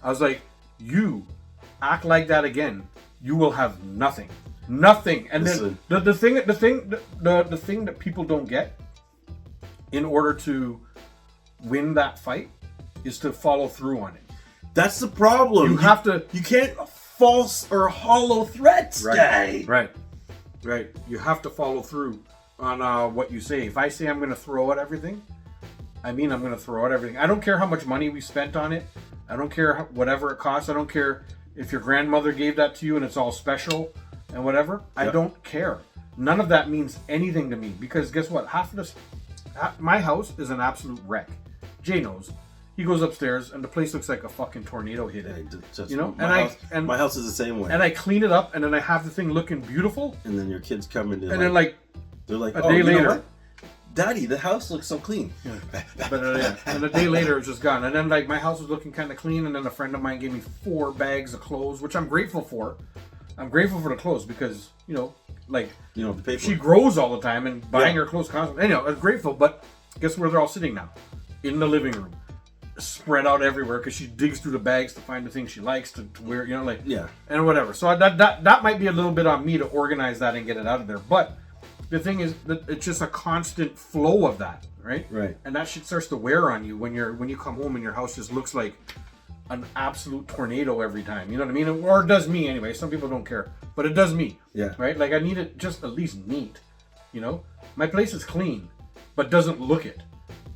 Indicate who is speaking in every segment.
Speaker 1: I was like, you act like that again, you will have nothing. Nothing. And
Speaker 2: Listen.
Speaker 1: then the thing that people don't get in order to win that fight is to follow through on it.
Speaker 2: That's the problem.
Speaker 1: You have to.
Speaker 2: You can't false or hollow threats, guy.
Speaker 1: Right. You have to follow through on what you say. If I say I'm going to throw out everything, I mean I'm going to throw out everything. I don't care how much money we spent on it. I don't care whatever it costs. I don't care if your grandmother gave that to you and it's all special and whatever. I don't care. None of that means anything to me because guess what? My house is an absolute wreck. Jay knows. He goes upstairs and the place looks like a fucking tornado hit it. You know,
Speaker 2: my house is the same way.
Speaker 1: And I clean it up, and then I have the thing looking beautiful.
Speaker 2: And then your kids come in,
Speaker 1: and then like
Speaker 2: they're like,
Speaker 1: a day later,
Speaker 2: Daddy, the house looks so clean.
Speaker 1: Yeah. But and a day later, it's just gone. And then like my house was looking kind of clean, and then a friend of mine gave me 4 bags of clothes, which I'm grateful for. I'm grateful for the clothes because the paper. She grows all the time and buying her clothes constantly. Anyhow, I'm grateful, but guess where they're all sitting now? In the living room. Spread out everywhere because she digs through the bags to find the things she likes to wear, and whatever. So that might be a little bit on me to organize that and get it out of there. But the thing is that it's just a constant flow of that, right?
Speaker 2: Right.
Speaker 1: And that shit starts to wear on you when you come home and your house just looks like an absolute tornado every time. You know what I mean? Or it does me anyway. Some people don't care, but it does me.
Speaker 2: Yeah.
Speaker 1: Right. Like I need it just at least neat. You know, my place is clean, but doesn't look it.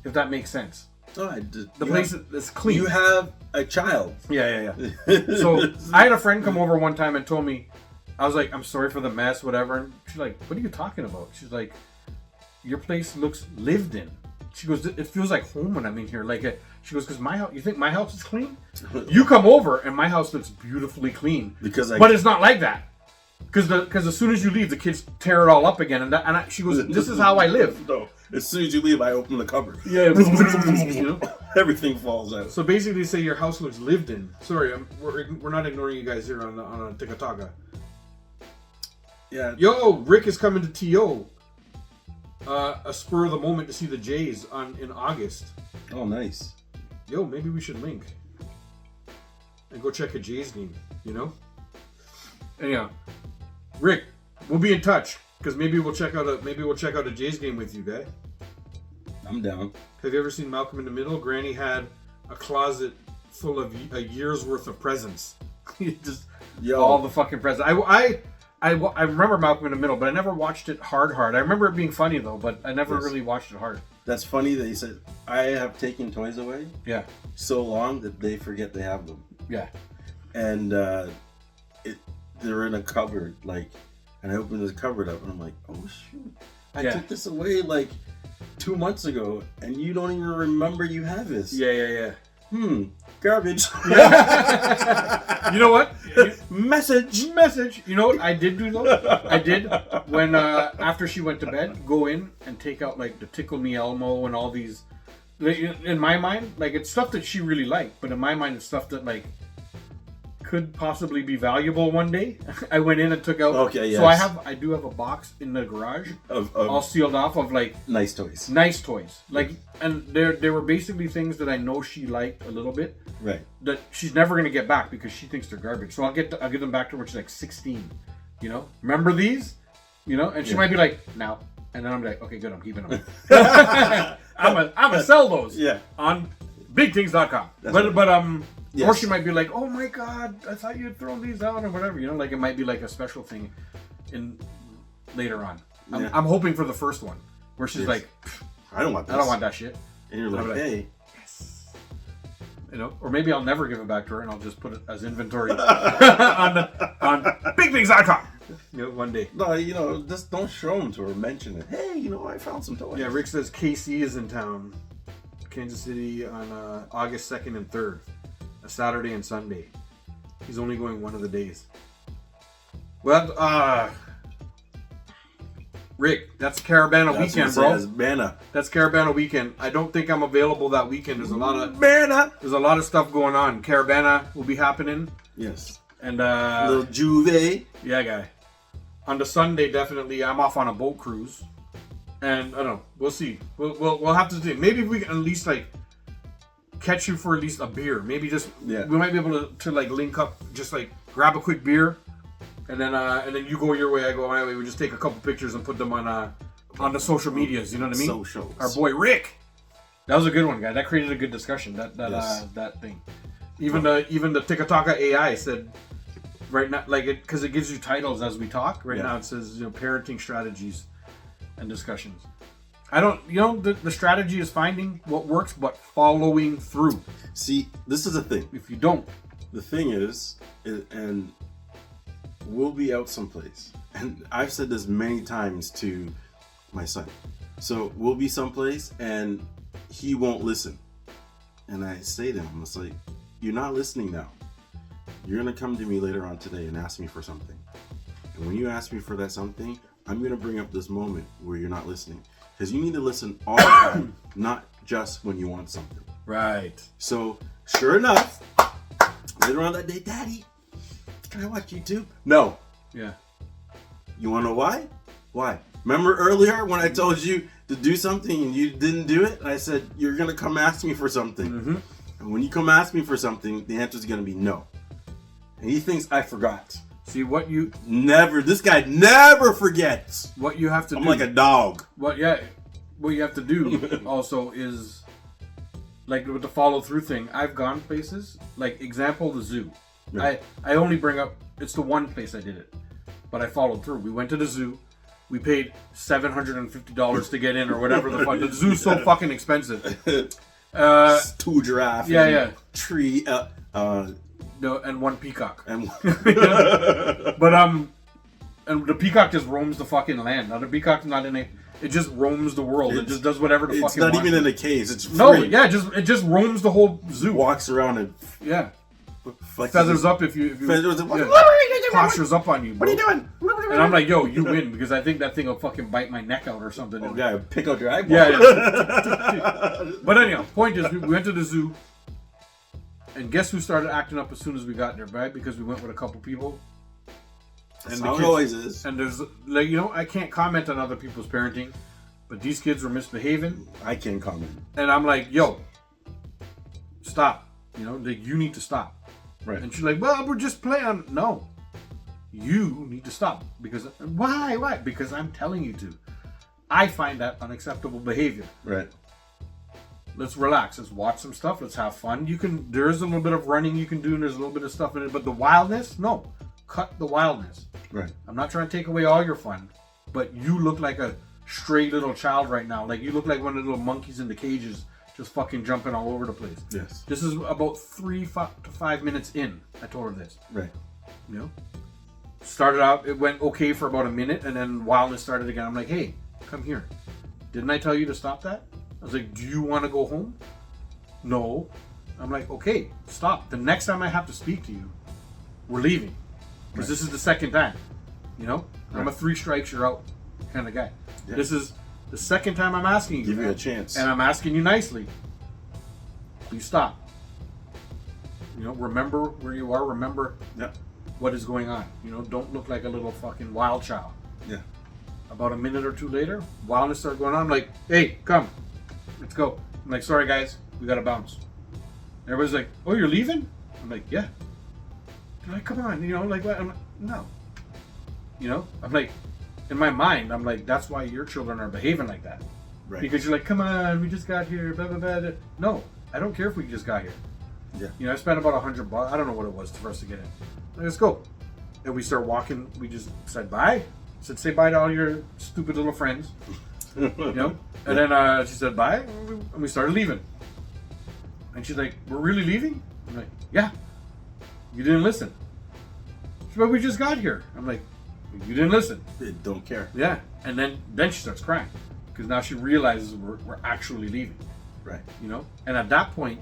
Speaker 1: If that makes sense.
Speaker 2: The
Speaker 1: place is clean.
Speaker 2: You have a child.
Speaker 1: Yeah. So I had a friend come over one time and told me, I was like, I'm sorry for the mess, whatever. And she's like, what are you talking about? She's like, your place looks lived in. She goes, it feels like home when I'm in here. She goes, because my house, you think my house is clean? You come over and my house looks beautifully clean. But it's not like that. Because as soon as you leave, the kids tear it all up again. She goes, this is how I live.
Speaker 2: No. As soon as you leave, I open the cupboard.
Speaker 1: Yeah,
Speaker 2: everything falls out.
Speaker 1: So basically, say your house looks lived in. Sorry, we're not ignoring you guys here on Tikataga.
Speaker 2: Yeah.
Speaker 1: Yo, Rick is coming to TO. A spur of the moment to see the Jays in August.
Speaker 2: Oh, nice.
Speaker 1: Yo, maybe we should link and go check a Jays game. You know. Anyhow, Rick, we'll be in touch because maybe we'll check out a Jays game with you, guy.
Speaker 2: I'm down. Have
Speaker 1: you ever seen Malcolm in the Middle? Granny had a closet full of a year's worth of presents. Just all the fucking presents. I remember Malcolm in the Middle, but I never watched it hard. I remember it being funny though, but I never really watched it hard.
Speaker 2: That's funny that he said, I have taken toys away.
Speaker 1: Yeah.
Speaker 2: So long that they forget they have them.
Speaker 1: Yeah.
Speaker 2: And they're in a cupboard, and I opened the cupboard up and I'm like, oh shoot. I took this away 2 months ago and you don't even remember you have this.
Speaker 1: Yeah.
Speaker 2: Garbage.
Speaker 1: You know what?
Speaker 2: Message.
Speaker 1: You know what I did do though? I did when after she went to bed, go in and take out the Tickle Me Elmo and all these. In my mind, it's stuff that she really liked, but in my mind, it's stuff that could possibly be valuable one day. I went in and took out.
Speaker 2: Okay, yes.
Speaker 1: So I do have a box in the garage
Speaker 2: of
Speaker 1: all sealed off of
Speaker 2: nice toys.
Speaker 1: Nice toys. And they were basically things that I know she liked a little bit.
Speaker 2: Right.
Speaker 1: That she's never gonna get back because she thinks they're garbage. So I'll give them back to her when she's 16. You know? Remember these? You know? And she might be like, no. And then I'm like, okay, good, I'm keeping them. I'm gonna sell those.
Speaker 2: Yeah.
Speaker 1: On bigthings.com. Yes. Or she might be like, oh my god, I thought you had thrown these out or whatever. You know, it might be a special thing later on. I'm hoping for the first one where she's like,
Speaker 2: I don't want this.
Speaker 1: I don't want that shshit.
Speaker 2: And you're like, hey.
Speaker 1: Yes. You know, or maybe I'll never give it back to her and I'll just put it as inventory on bigthings.com. You know, one day.
Speaker 2: No, just don't show them to her. Mention it. Hey, I found some toys.
Speaker 1: Yeah, Rick says KC is in town. Kansas City on August 2nd and 3rd. A Saturday and Sunday. He's only going one of the days. Well, Rick, that's Caravana weekend, bro. That's Caravana weekend. I don't think I'm available that weekend. There's a lot of stuff going on. Caravana will be happening.
Speaker 2: Yes.
Speaker 1: And
Speaker 2: little Juve.
Speaker 1: Yeah, guy. On the Sunday, definitely, I'm off on a boat cruise. And I don't know. We'll see. We'll have to see. Maybe if we can at least catch you for at least a beer. Maybe just we might be able to like link up, just like grab a quick beer, and then you go your way, I go my way. We just take a couple pictures and put them on the social medias. You know what I mean?
Speaker 2: Socials.
Speaker 1: Our boy Rick. That was a good one, guy. That created a good discussion. That thing. Even the TikTok AI said right now, like because it gives you titles as we talk. Right now it says parenting strategies and discussions. I don't, the strategy is finding what works, but following through.
Speaker 2: See, this is the thing.
Speaker 1: If you don't,
Speaker 2: the thing is, and we'll be out someplace, and I've said this many times to my son. So we'll be someplace, and he won't listen, and I say to him, it's like, you're not listening now. You're gonna come to me later on today and ask me for something, and when you ask me for that something, I'm gonna bring up this moment where you're not listening. Because you need to listen all the time, not just when you want something.
Speaker 1: Right.
Speaker 2: So, sure enough, later on that day, Daddy, can I watch YouTube? No.
Speaker 1: Yeah.
Speaker 2: You want to know why? Why? Remember earlier when I told you to do something and you didn't do it? I said, you're going to come ask me for something. Mm-hmm. And when you come ask me for something, the answer is going to be no. And he thinks I forgot.
Speaker 1: See
Speaker 2: this guy never forgets.
Speaker 1: What you have to do.
Speaker 2: I'm like a dog.
Speaker 1: What you have to do also is like with the follow through thing. I've gone places, like example, the zoo. Yeah. I only bring up, it's the one place I did it, but I followed through. We went to the zoo. We paid $750 to get in or whatever the fuck. The zoo's so fucking expensive.
Speaker 2: 2 giraffes.
Speaker 1: Yeah.
Speaker 2: Tree.
Speaker 1: No, and 1 peacock.
Speaker 2: And
Speaker 1: but and the peacock just roams the fucking land. Now the peacock's not in it just roams the world. It just does whatever the fuck it wants.
Speaker 2: It's not even in a cage. It's free.
Speaker 1: No, yeah, it just roams the whole zoo.
Speaker 2: Walks around and
Speaker 1: feathers up if you postures up on you. Bro.
Speaker 2: What are you doing?
Speaker 1: And I'm like, yo, you win because I think that thing will fucking bite my neck out or something.
Speaker 2: Oh, yeah, pick out your eyeball.
Speaker 1: Yeah. But anyhow, point is, we went to the zoo. And guess who started acting up as soon as we got there, right? Because we went with a couple people.
Speaker 2: And the kids, it always is.
Speaker 1: And there's, I can't comment on other people's parenting, but these kids were misbehaving.
Speaker 2: I can't comment.
Speaker 1: And I'm like, yo, stop. You need to stop.
Speaker 2: Right.
Speaker 1: And she's like, well, we're just playing. No. You need to stop. Because, why? Why? Because I'm telling you to. I find that unacceptable behavior.
Speaker 2: Right.
Speaker 1: Let's relax. Let's watch some stuff. Let's have fun. There is a little bit of running you can do, and there's a little bit of stuff in it. But the wildness, no. Cut the wildness.
Speaker 2: Right.
Speaker 1: I'm not trying to take away all your fun, but you look like a stray little child right now. Like you look like one of the little monkeys in the cages, just fucking jumping all over the place.
Speaker 2: Yes.
Speaker 1: This is about 3 to 5 minutes in. I told her this.
Speaker 2: Right.
Speaker 1: Started out. It went okay for about a minute, and then wildness started again. I'm like, hey, come here. Didn't I tell you to stop that? I was like, do you want to go home? No. I'm like, okay, stop. The next time I have to speak to you, we're leaving. Because this is the second time. I'm a 3 strikes, you're out kind of guy. Yeah. This is the second time I'm asking you.
Speaker 2: Give you a chance.
Speaker 1: And I'm asking you nicely. Please stop. Remember where you are. Remember what is going on. Don't look like a little fucking wild child.
Speaker 2: Yeah.
Speaker 1: About a minute or two later, wildness started going on. I'm like, hey, come. Let's go. I'm like, sorry guys, we gotta bounce. Everybody's like, oh, you're leaving? I'm like, yeah. They're like, come on, like what? I'm like, no. I'm like, in my mind, I'm like, that's why your children are behaving like that.
Speaker 2: Right.
Speaker 1: Because you're like, come on, we just got here, blah, blah, blah. No, I don't care if we just got here.
Speaker 2: Yeah.
Speaker 1: I spent about $100. I don't know what it was for us to get in. Like, let's go. And we start walking. We just said bye. I said, say bye to all your stupid little friends. And then she said bye, and we started leaving. And she's like, we're really leaving? I'm like, yeah. You didn't listen. She's like, but we just got here. I'm like, you didn't listen.
Speaker 2: They don't care.
Speaker 1: Yeah. And then she starts crying because now she realizes we're actually leaving.
Speaker 2: Right.
Speaker 1: And at that point,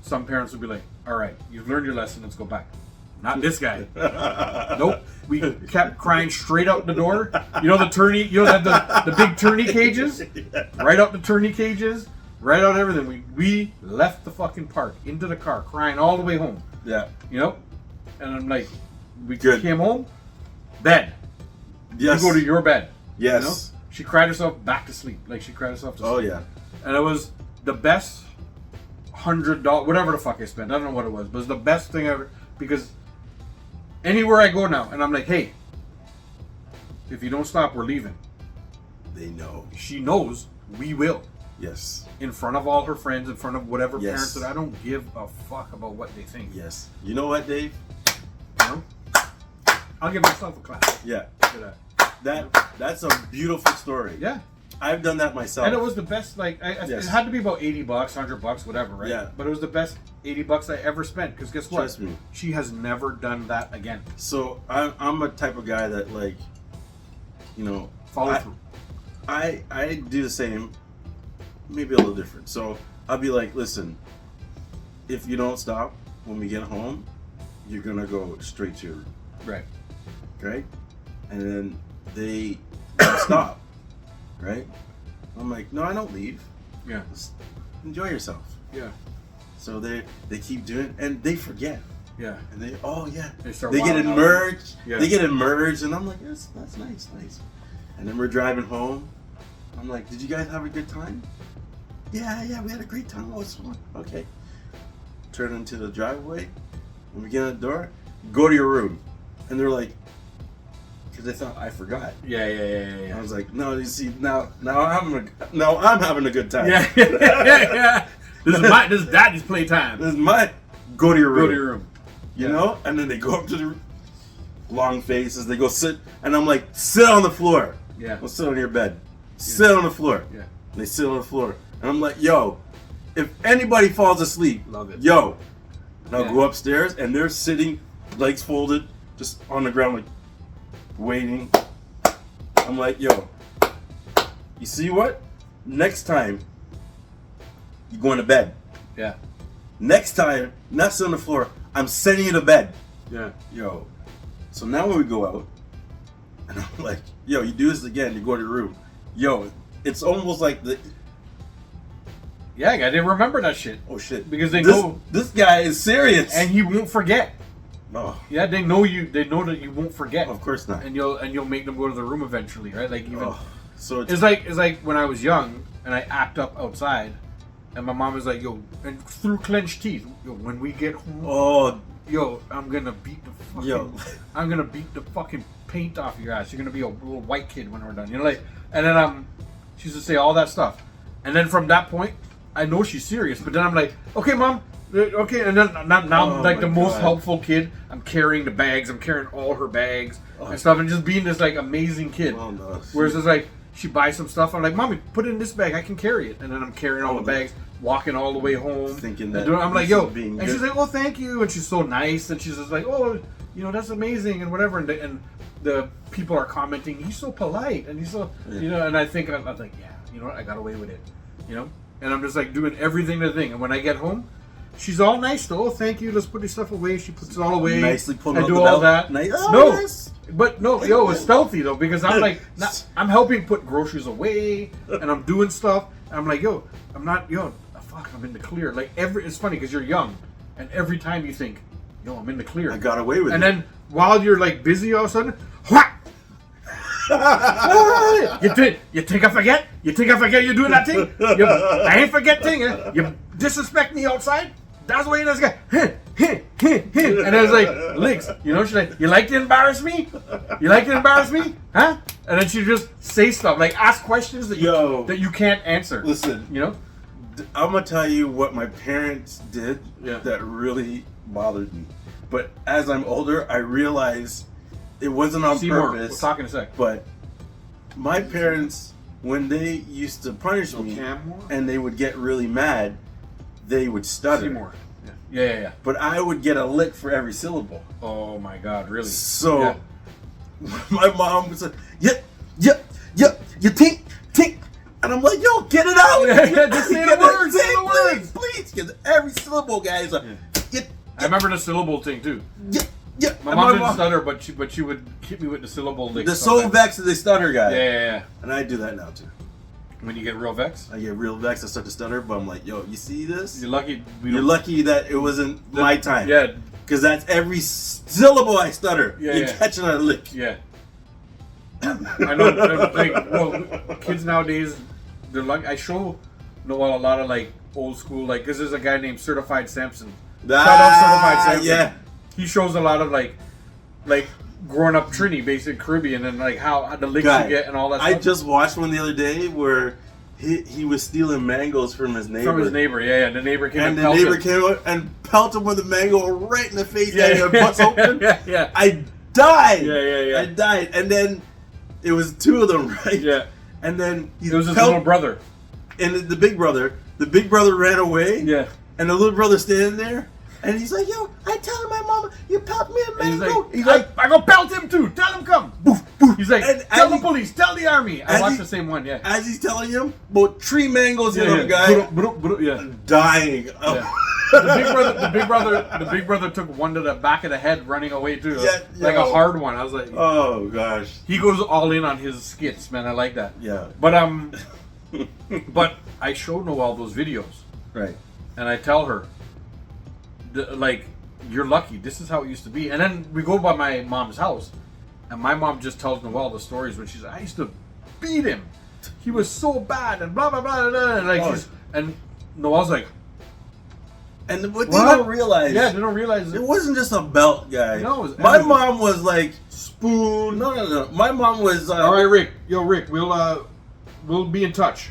Speaker 1: some parents would be like, all right, you've learned your lesson, let's go back. Not this guy. Nope. We kept crying straight out the door. The tourney, the big tourney cages? Right out the tourney cages, right out everything. We left the fucking park into the car, crying all the way home.
Speaker 2: Yeah.
Speaker 1: And I'm like, we came home, bed.
Speaker 2: Yes.
Speaker 1: You go to your bed.
Speaker 2: Yes.
Speaker 1: She cried herself back to sleep. Like she cried herself to sleep.
Speaker 2: Oh, yeah.
Speaker 1: And it was the best $100, whatever the fuck I spent. I don't know what it was, but it's the best thing ever because anywhere I go now, and I'm like, hey, if you don't stop, we're leaving.
Speaker 2: They know.
Speaker 1: She knows we will.
Speaker 2: Yes.
Speaker 1: In front of all her friends, in front of whatever
Speaker 2: Yes.
Speaker 1: parents that I don't give a fuck about what they think.
Speaker 2: Yes. You know what, Dave?
Speaker 1: You know? I'll give myself a clap
Speaker 2: Yeah.
Speaker 1: for that.
Speaker 2: That's a beautiful story.
Speaker 1: Yeah.
Speaker 2: I've done that myself.
Speaker 1: And it was the best, like,
Speaker 2: Yes.
Speaker 1: it had to be about $80, $100, whatever, right?
Speaker 2: Yeah.
Speaker 1: But it was the best $80 I ever spent, because guess what?
Speaker 2: Trust me.
Speaker 1: She has never done that again.
Speaker 2: So I'm a type of guy that, like, you know,
Speaker 1: Follow through.
Speaker 2: I do the same, maybe a little different. So I'll be like, listen, if you don't stop when we get home, you're gonna go straight to your room,
Speaker 1: Right.
Speaker 2: right? And then they don't stop, right? I'm like, no, I don't leave.
Speaker 1: Yeah.
Speaker 2: Just enjoy yourself.
Speaker 1: Yeah.
Speaker 2: So they keep doing, and they forget.
Speaker 1: Yeah.
Speaker 2: And they, oh yeah,
Speaker 1: They start
Speaker 2: they get
Speaker 1: wilding out.
Speaker 2: emerged.
Speaker 1: Yeah.
Speaker 2: They get emerged, and I'm like, yes, that's nice. And then we're driving home. I'm like, did you guys have a good time? Yeah, we had a great time. Oh, it's fun. Okay. Turn into the driveway. When we get on the door, go to your room. And they're like, because they thought I forgot.
Speaker 1: Yeah.
Speaker 2: I was like, no, you see, now I'm having a good time.
Speaker 1: Yeah. This is daddy's playtime.
Speaker 2: This is my go to your room.
Speaker 1: Go to your room.
Speaker 2: You know? And then they go up to the long faces, they go sit, and I'm like, sit on the floor.
Speaker 1: Yeah.
Speaker 2: Don't sit on your bed. Sit on the floor.
Speaker 1: Yeah.
Speaker 2: And they sit on the floor. And I'm like, yo, if anybody falls asleep,
Speaker 1: Love it.
Speaker 2: yo. And I'll
Speaker 1: Yeah.
Speaker 2: go upstairs, and they're sitting, legs folded, just on the ground, like, waiting. I'm like, yo, you see what? Next time, you're going to bed.
Speaker 1: Yeah.
Speaker 2: Next time, not sit on the floor, I'm sending you to bed.
Speaker 1: Yeah.
Speaker 2: Yo. So now when we go out, and I'm like, yo, you do this again, you go to your room. Yo, it's almost like the,
Speaker 1: Yeah, I didn't remember that shit.
Speaker 2: oh shit.
Speaker 1: Because they
Speaker 2: this,
Speaker 1: know,
Speaker 2: this guy is serious.
Speaker 1: and he won't forget.
Speaker 2: Oh,
Speaker 1: Yeah, they know you. They know that you won't forget,
Speaker 2: of course not.
Speaker 1: and you'll make them go to the room eventually, right? Like even
Speaker 2: Oh, so
Speaker 1: it's like when I was young and I act up outside, and my mom was like, "Yo," and through clenched teeth, "Yo, when we get home,
Speaker 2: oh,
Speaker 1: yo, I'm gonna beat the fucking,
Speaker 2: Yo.
Speaker 1: I'm gonna beat the fucking paint off your ass. You're gonna be a little white kid when we're done." You know, like, and then she used to say all that stuff, and then from that point, I know she's serious. But then I'm like, "Okay, mom." Okay, and then now
Speaker 2: Oh
Speaker 1: I'm like the
Speaker 2: my
Speaker 1: most
Speaker 2: God.
Speaker 1: helpful kid. I'm carrying the bags. I'm carrying all her bags
Speaker 2: Oh.
Speaker 1: and stuff, and just being this like amazing kid.
Speaker 2: Oh, no.
Speaker 1: Whereas it's like she buys some stuff. I'm like, "Mommy, put it in this bag. I can carry it." And then I'm carrying all the bags, walking all the way home.
Speaker 2: Thinking
Speaker 1: and
Speaker 2: that
Speaker 1: I'm like,
Speaker 2: this
Speaker 1: "Yo,"
Speaker 2: is being
Speaker 1: and
Speaker 2: good.
Speaker 1: she's like, "Oh, thank you." And she's so nice, and she's just like, "Oh, you know, that's amazing," and whatever. And the people are commenting, "He's so polite," and he's so, you know. And I think I'm like, yeah, you know what? I got away with it, you know. And I'm just like doing everything to thing. And when I get home, she's all nice though. "Oh, thank you. Let's put this stuff away." She puts it all away.
Speaker 2: Nicely pulling
Speaker 1: I
Speaker 2: out
Speaker 1: do
Speaker 2: the
Speaker 1: all
Speaker 2: belt.
Speaker 1: that.
Speaker 2: Nice. Oh,
Speaker 1: No,
Speaker 2: nice.
Speaker 1: but no, yo, it's stealthy though because I'm like, I'm helping put groceries away and I'm doing stuff. And I'm like, yo, I'm not, yo, fuck, I'm in the clear. Like it's funny because you're young, and every time you think, yo, I'm in the clear.
Speaker 2: I got away with
Speaker 1: and
Speaker 2: it.
Speaker 1: then while you're like busy, all of a sudden, whack! You think I forget? You think I forget you're doing that thing? I ain't forget thing. You disrespect me outside? That's why you just go, and I was like, Licks, you know, she's like, you like to embarrass me? You like to embarrass me? Huh? And then she just say stuff, like ask questions that you can't answer.
Speaker 2: Listen,
Speaker 1: You know?
Speaker 2: I'm gonna tell you what my parents did
Speaker 1: Yeah.
Speaker 2: that really bothered me. But as I'm older, I realize it wasn't on
Speaker 1: Seymour, we'll
Speaker 2: purpose.
Speaker 1: talk in a sec.
Speaker 2: But my parents, when they used to punish me
Speaker 1: Cammore?
Speaker 2: and they would get really mad, they would stutter.
Speaker 1: Seymour. Yeah.
Speaker 2: But I would get a lick for every syllable.
Speaker 1: Oh my God, really?
Speaker 2: So
Speaker 1: Yeah.
Speaker 2: my mom was like, you think. And I'm like, yo, get it out.
Speaker 1: Yeah, just say the words, say the words.
Speaker 2: Please. Because every syllable, guys,
Speaker 1: I remember the syllable thing too.
Speaker 2: yeah.
Speaker 1: My
Speaker 2: And
Speaker 1: mom didn't stutter, but she would hit me with the syllable lick.
Speaker 2: The so vexed that they stutter guy.
Speaker 1: Yeah.
Speaker 2: And I do that now too.
Speaker 1: When you get real vexed,
Speaker 2: I get real vexed, I start to stutter, but I'm like, yo, you see this?
Speaker 1: you're lucky.
Speaker 2: You're lucky that it wasn't my time.
Speaker 1: Yeah,
Speaker 2: Because that's every syllable I stutter.
Speaker 1: Yeah,
Speaker 2: You're
Speaker 1: yeah.
Speaker 2: catching a lick.
Speaker 1: yeah. I know. Like, well, kids nowadays, they're lucky. I show Noel a lot of like old school, like, because there's a guy named Certified Samson. Shout out Certified Samson.
Speaker 2: Yeah.
Speaker 1: He shows a lot of like growing up Trini, basic Caribbean, and like how the licks you get and all that
Speaker 2: I
Speaker 1: stuff.
Speaker 2: just watched one the other day where he was stealing mangoes from his neighbor.
Speaker 1: From his neighbor, yeah. The neighbor came
Speaker 2: and the
Speaker 1: pelted
Speaker 2: neighbor
Speaker 1: him.
Speaker 2: came up and pelted him with a mango right in the face.
Speaker 1: Yeah,
Speaker 2: and the butts open.
Speaker 1: yeah.
Speaker 2: I died.
Speaker 1: Yeah.
Speaker 2: I died. And then it was two of them, right?
Speaker 1: Yeah.
Speaker 2: And then
Speaker 1: It was his little brother.
Speaker 2: And the big brother ran away.
Speaker 1: Yeah.
Speaker 2: And the little brother standing there. And he's like, yo, I tell my mama, you pelted me a mango.
Speaker 1: He's like, I go pelt him too. Tell him come. Boof, boof. He's like,
Speaker 2: And
Speaker 1: tell
Speaker 2: as
Speaker 1: the
Speaker 2: he-
Speaker 1: police, tell the army. I
Speaker 2: as
Speaker 1: watched
Speaker 2: he-
Speaker 1: the same one, yeah.
Speaker 2: As he's telling him, about 3 mangoes hit him, guy.
Speaker 1: Yeah.
Speaker 2: Dying.
Speaker 1: Yeah. The big brother took one to the back of the head, running away too,
Speaker 2: Yeah,
Speaker 1: like
Speaker 2: yo.
Speaker 1: a hard one. I was like,
Speaker 2: Oh, gosh.
Speaker 1: he goes all in on his skits, man. I like that.
Speaker 2: Yeah.
Speaker 1: But I showed Noelle those videos,
Speaker 2: Right.
Speaker 1: and I tell her, like, you're lucky. This is how it used to be. And then we go by my mom's house, and my mom just tells Noelle the stories when she's like, I used to beat him. He was so bad, and blah blah blah blah. blah. And like, and Noelle's like,
Speaker 2: And what they
Speaker 1: What?
Speaker 2: don't realize,
Speaker 1: yeah, they don't realize
Speaker 2: it wasn't just a belt, guy.
Speaker 1: No, it was
Speaker 2: my
Speaker 1: everything.
Speaker 2: mom was like spoon. No. My mom was
Speaker 1: All right, Rick. Yo, Rick, we'll be in touch.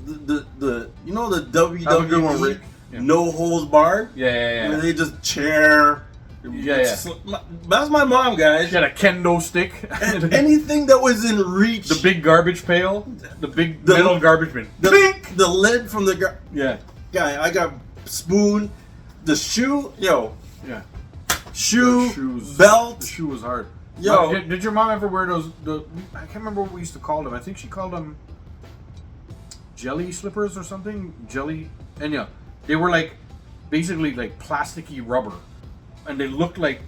Speaker 2: the you know the
Speaker 1: Have a good one,
Speaker 2: WWE
Speaker 1: Rick. Yeah.
Speaker 2: no holds barred.
Speaker 1: Yeah.
Speaker 2: Where they just chair.
Speaker 1: Yeah.
Speaker 2: That's my mom, guys.
Speaker 1: She had a kendo stick.
Speaker 2: And anything that was in reach.
Speaker 1: The big garbage pail. The big
Speaker 2: The-
Speaker 1: metal garbage bin.
Speaker 2: the lid from the
Speaker 1: Yeah.
Speaker 2: guy. I got spoon. The shoe,
Speaker 1: Yeah.
Speaker 2: shoe,
Speaker 1: The shoes.
Speaker 2: belt.
Speaker 1: The shoe was hard.
Speaker 2: Yo.
Speaker 1: Did your mom ever wear those? I can't remember what we used to call them. I think she called them jelly slippers or something. Jelly, and yeah, they were like basically like plasticky rubber, and they looked like